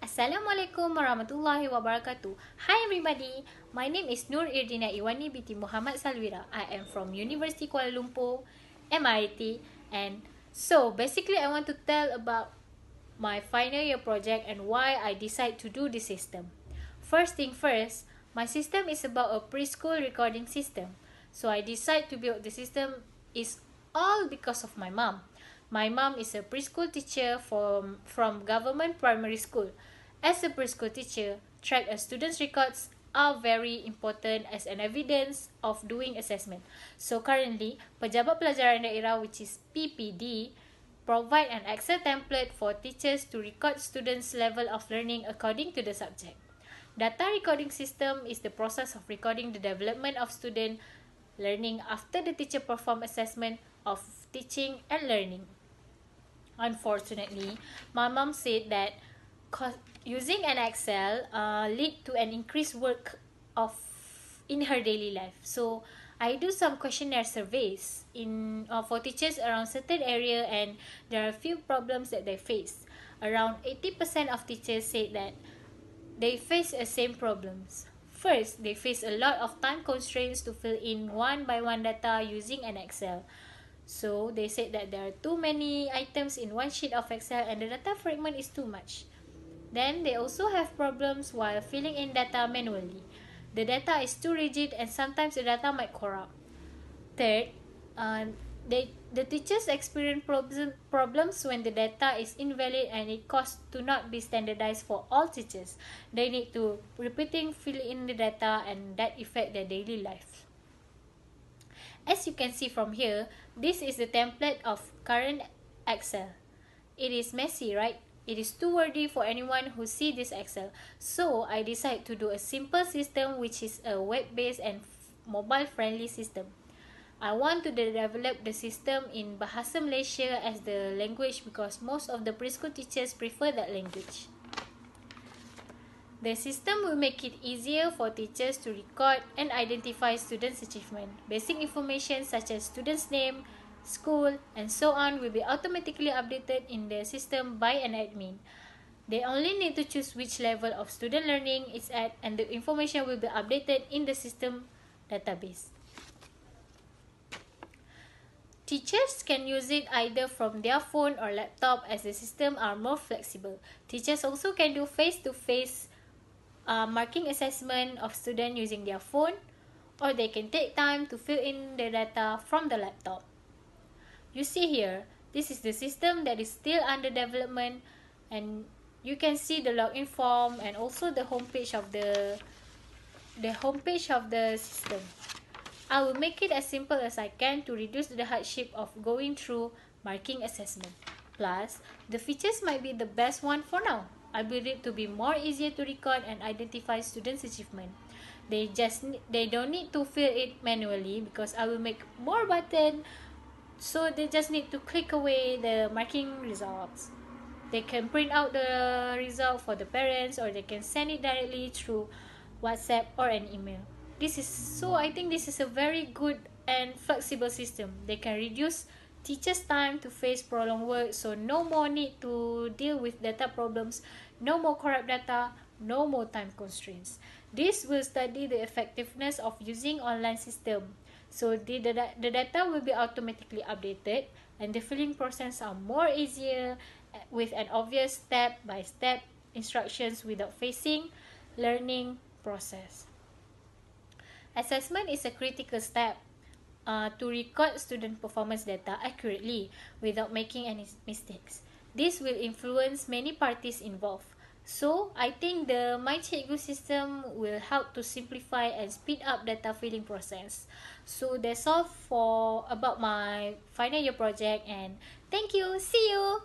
Assalamualaikum warahmatullahi wabarakatuh. Hi everybody, my name is Nur Irdina Iwani binti Muhammad Salwira. I am from University Kuala Lumpur, MIT, and so basically I want to tell about my final year project and why I decide to do this system. First thing first, my system is about a preschool recording system. So I decide to build the system is all because of my mom. My mom is a preschool teacher from government primary school. As a preschool teacher, track a student's records are very important as an evidence of doing assessment. So currently, Pejabat Pelajaran Daerah, which is PPD, provide an Excel template for teachers to record students' level of learning according to the subject. Data recording system is the process of recording the development of student learning after the teacher perform assessment of teaching and learning. Unfortunately, my mom said that using an Excel lead to an increased work of in her daily life. So I do some questionnaire surveys in for teachers around certain area, and there are a few problems that they face. Around 80% of teachers said that they face the same problems. First, they face a lot of time constraints to fill in one by one data using an Excel. So they said that there are too many items in one sheet of Excel and the data fragment is too much. Then they also have problems while filling in data manually. The data is too rigid and sometimes the data might corrupt. Third, the teachers experience problems when the data is invalid and it costs to not be standardized for all teachers. They need to repeating fill in the data and that affect their daily life. As you can see from here, this is the template of current Excel. It is messy, right? It is too wordy for anyone who see this Excel. So I decide to do a simple system which is a web-based and mobile-friendly system. I want to develop the system in Bahasa Malaysia as the language because most of the preschool teachers prefer that language. The system will make it easier for teachers to record and identify students' achievement. Basic information such as student's name, school, and so on will be automatically updated in the system by an admin. They only need to choose which level of student learning is at, and the information will be updated in the system database. Teachers can use it either from their phone or laptop as the system are more flexible. Teachers also can do face-to-face marking assessment of students using their phone, or they can take time to fill in the data from the laptop. You see here, this is the system that is still under development, and you can see the login form and also the homepage of the system. I will make it as simple as I can to reduce the hardship of going through marking assessment. Plus, the features might be the best one for now. I build it to be more easier to record and identify students' achievement. They don't need to fill it manually because I will make more buttons. So they just need to click away the marking results. They can print out the result for the parents, or they can send it directly through WhatsApp or an email. I think this is a very good and flexible system. They can reduce teachers' time to face prolonged work, so no more need to deal with data problems, no more corrupt data, no more time constraints. This will study the effectiveness of using online system. So the data will be automatically updated and the filling process are more easier with an obvious step-by-step instructions without facing learning process. Assessment is a critical step to record student performance data accurately without making any mistakes. This will influence many parties involved. So, I think the MyCikgu system will help to simplify and speed up data filling process. So, that's all for about my final year project, and thank you. See you!